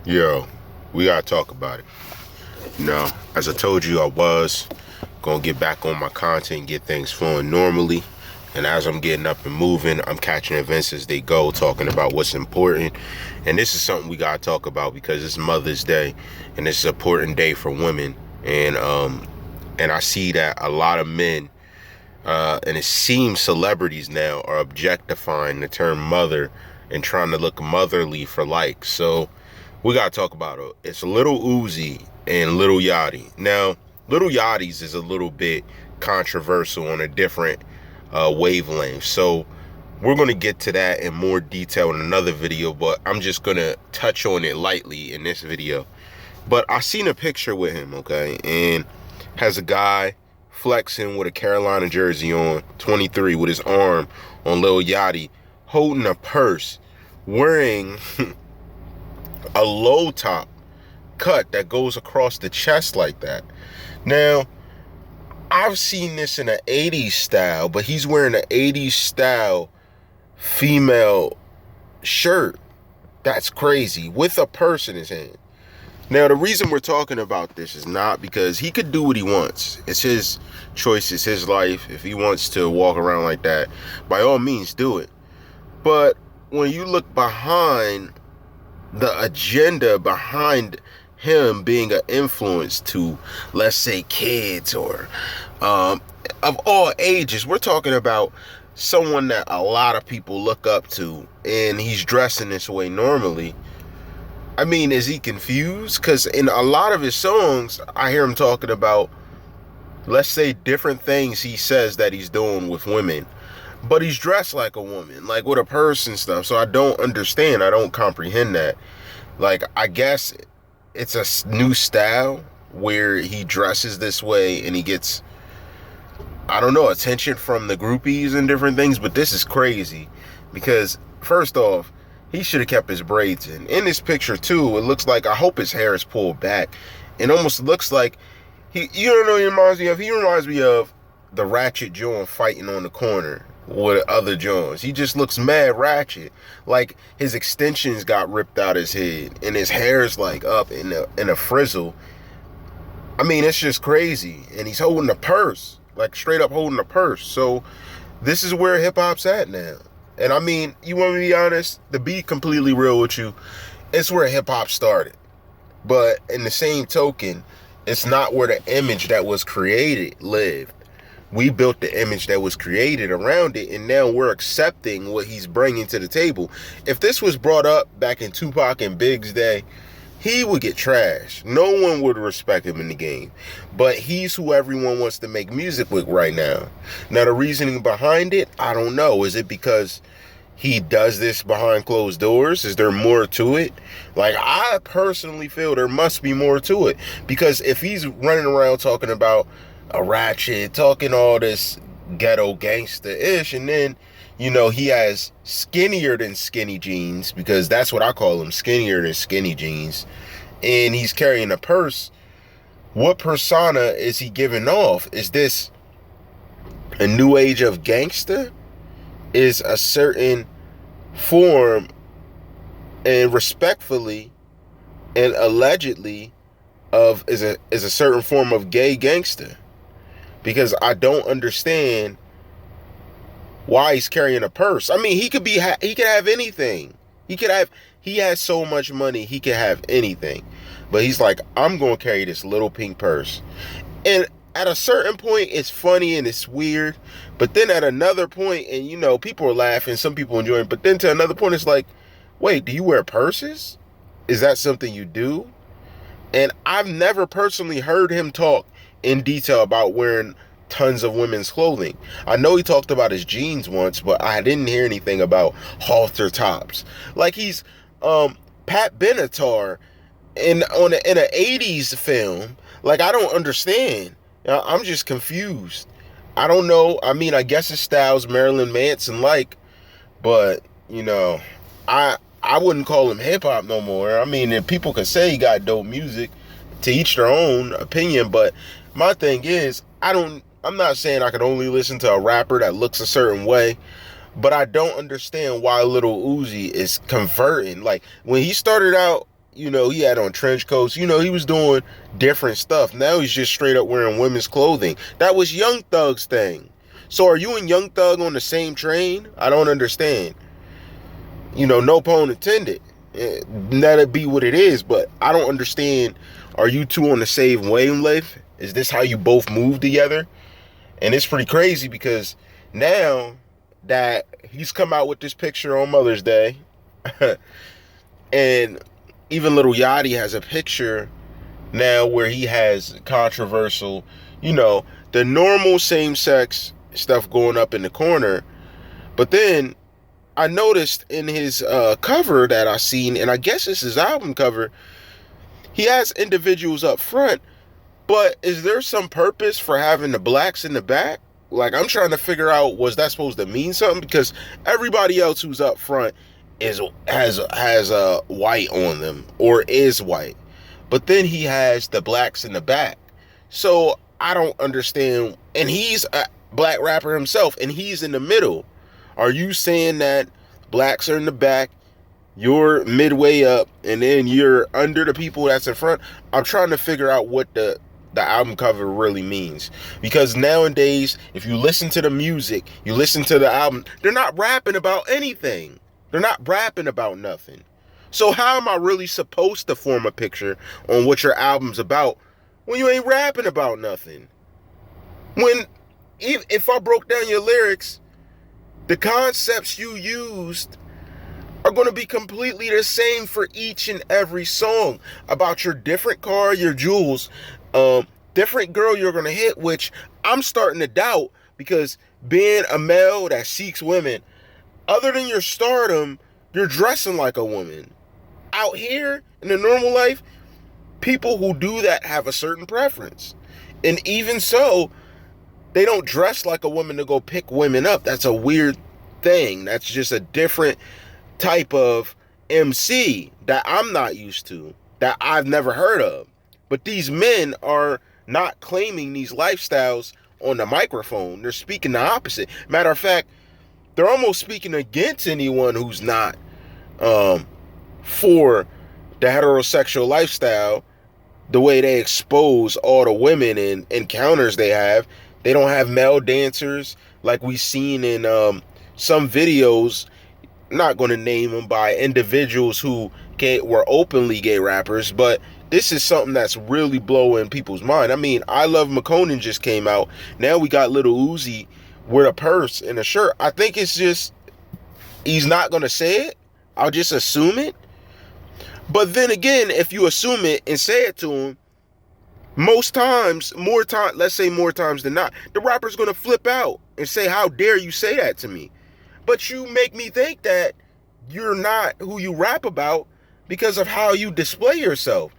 Yo, we gotta talk about it. As I told you, I was gonna get back on my content and get things flowing normally. And as I'm getting up and moving, I'm catching events as they go, talking about what's important. And this is something we gotta talk about because it's Mother's Day, and it's an important day for women. And I see that a lot of men, and it seems celebrities now are objectifying the term mother and trying to look motherly for likes. So we gotta talk about it. It's Lil Uzi and Lil Yachty. Now, Lil Yachty's is a little bit controversial on a different wavelength. So we're gonna get to that in more detail in another video, but I'm just gonna touch on it lightly in this video. But I seen a picture with him, okay, and has a guy flexing with a Carolina jersey on, 23, with his arm on Lil Yachty, holding a purse, wearing a low top cut that goes across the chest like that. Now, I've seen this in an 80s style, but he's wearing an 80s style female shirt. That's crazy, with a purse in his hand. Now, the reason we're talking about this is not because he could do what he wants. It's his choice, it's his life. If he wants to walk around like that, by all means, do it. But when you look behind the agenda behind him being an influence to, let's say, kids or of all ages, we're talking about someone that a lot of people look up to, and he's dressing this way normally. I mean, is he confused? Because in a lot of his songs, I hear him talking about, let's say, different things he says that he's doing with women. But he's dressed like a woman, like with a purse and stuff. So I don't understand. I don't comprehend that. Like, I guess it's a new style where he dresses this way and he gets, I don't know, attention from the groupies and different things. But this is crazy because, first off, he should have kept his braids in. In this picture, too, it looks like, I hope his hair is pulled back. It almost looks like, you don't know what he reminds me of? He reminds me of the Ratchet John fighting on the corner with other Johns. He just looks mad ratchet. Like his extensions got ripped out his head and his hair's like up in a frizzle. I mean, it's just crazy. And he's holding a purse, like straight up holding a purse. So this is where hip hop's at now. And I mean, you want me to be honest, to be completely real with you, it's where hip hop started. But in the same token, it's not where the image that was created lived. We built the image that was created around it, and now we're accepting what he's bringing to the table. If this was brought up back in Tupac and Big's day, he would get trashed. No one would respect him in the game. But he's who everyone wants to make music with right now. Now, the reasoning behind it, I don't know. Is it because he does this behind closed doors? Is there more to it? Like, I personally feel there must be more to it. Because if he's running around talking about a ratchet, talking all this ghetto gangster-ish, and then, you know, he has skinnier than skinny jeans, because that's what I call him, skinnier than skinny jeans, and he's carrying a purse. What persona is he giving off? Is this a new age of gangster? Is a certain form, and respectfully and allegedly, of is a certain form of gay gangster? Because I don't understand why he's carrying a purse. I mean, he could have anything. He has so much money, he could have anything. But he's like, I'm going to carry this little pink purse. And at a certain point, it's funny and it's weird. But then at another point, and you know, people are laughing, some people enjoy it. But then to another point, it's like, wait, do you wear purses? Is that something you do? And I've never personally heard him talk in detail about wearing tons of women's clothing. I know he talked about his jeans once, but I didn't hear anything about halter tops. Like he's Pat Benatar in an 80s film. Like, I don't understand. I'm just confused. I don't know. I mean, I guess his style's Marilyn Manson like, but you know, I wouldn't call him hip hop no more. I mean, if people can say he got dope music, to each their own opinion, but my thing is, I'm not saying I could only listen to a rapper that looks a certain way, but I don't understand why Lil Uzi is converting. Like, when he started out, he had on trench coats. He was doing different stuff. Now he's just straight up wearing women's clothing. That was Young Thug's thing. So are you and Young Thug on the same train? I don't understand. No pun intended. Let it be what it is, but I don't understand. Are you two on the same wavelength? Is this how you both move together? And it's pretty crazy because now that he's come out with this picture on Mother's Day, and even Lil Yachty has a picture now where he has controversial, the normal same-sex stuff going up in the corner. But then I noticed in his cover that I seen, and I guess it's his album cover, he has individuals up front, but is there some purpose for having the blacks in the back? Like, I'm trying to figure out, was that supposed to mean something? Because everybody else who's up front has white on them or is white, but then he has the blacks in the back. So I don't understand. And he's a black rapper himself, and he's in the middle. Are you saying that blacks are in the back, you're midway up, and then you're under the people that's in front? I'm trying to figure out what the album cover really means, because nowadays, if you listen to the music, you listen to the album, they're not rapping about anything. They're not rapping about nothing. So how am I really supposed to form a picture on what your album's about when you ain't rapping about nothing? When, if I broke down your lyrics, the concepts you used are going to be completely the same for each and every song, about your different car, your jewels, different girl you're going to hit, which I'm starting to doubt, because being a male that seeks women, other than your stardom, you're dressing like a woman. Out here in the normal life, people who do that have a certain preference. And even so, they don't dress like a woman to go pick women up. That's a weird thing. That's just a different type of MC that I'm not used to, that I've never heard of. But these men are not claiming these lifestyles on the microphone. They're speaking the opposite. Matter of fact, they're almost speaking against anyone who's not for the heterosexual lifestyle, the way they expose all the women and encounters they have. They don't have male dancers like we've seen in some videos, not going to name them, by individuals who were openly gay rappers, but this is something that's really blowing people's mind. I mean, I Love McConan just came out. Now we got Lil Uzi with a purse and a shirt. I think it's just, he's not going to say it. I'll just assume it. But then again, if you assume it and say it to him, let's say more times than not, the rapper's going to flip out and say, how dare you say that to me? But you make me think that you're not who you rap about because of how you display yourself.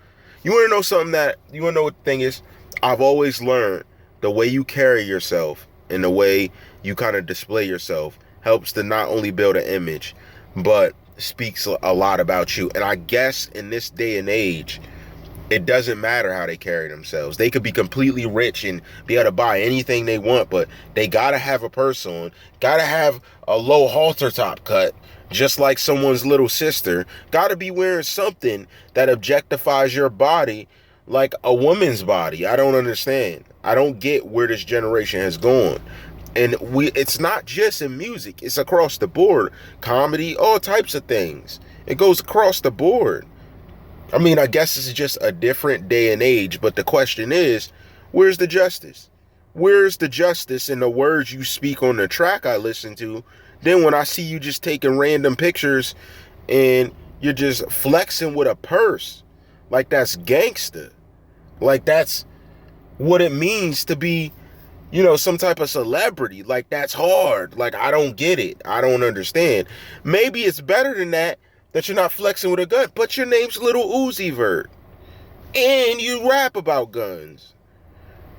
You want to know something you want to know what the thing is? I've always learned the way you carry yourself and the way you kind of display yourself helps to not only build an image, but speaks a lot about you. And I guess in this day and age, it doesn't matter how they carry themselves. They could be completely rich and be able to buy anything they want, but they gotta have a purse on, gotta have a low halter top cut, just like someone's little sister, gotta be wearing something that objectifies your body like a woman's body. I don't understand. I don't get where this generation has gone. And it's not just in music, it's across the board. Comedy, all types of things. It goes across the board. I mean, I guess it's just a different day and age, but the question is, where's the justice? Where's the justice in the words you speak on the track I listen to? Then when I see you just taking random pictures and you're just flexing with a purse, like that's gangster. Like that's what it means to be, some type of celebrity. Like that's hard. Like I don't get it. I don't understand. Maybe it's better than that you're not flexing with a gun, but your name's Lil Uzi Vert and you rap about guns.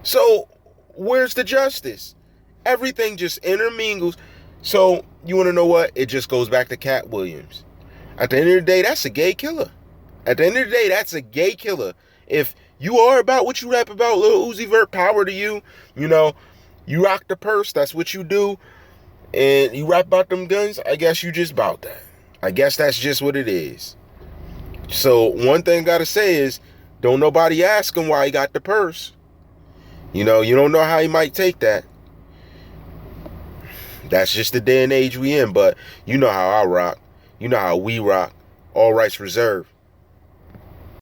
So where's the justice? Everything just intermingles. So you want to know what? It just goes back to Cat Williams. At the end of the day, that's a gay killer. At the end of the day, that's a gay killer. If you are about what you rap about, Lil Uzi Vert, power to you. You rock the purse, that's what you do. And you rap about them guns, I guess you just about that. I guess that's just what it is. So one thing I gotta say is, don't nobody ask him why he got the purse. You know, you don't know how he might take that. That's just the day and age we in. But you know how I rock. You know how we rock. All rights reserved.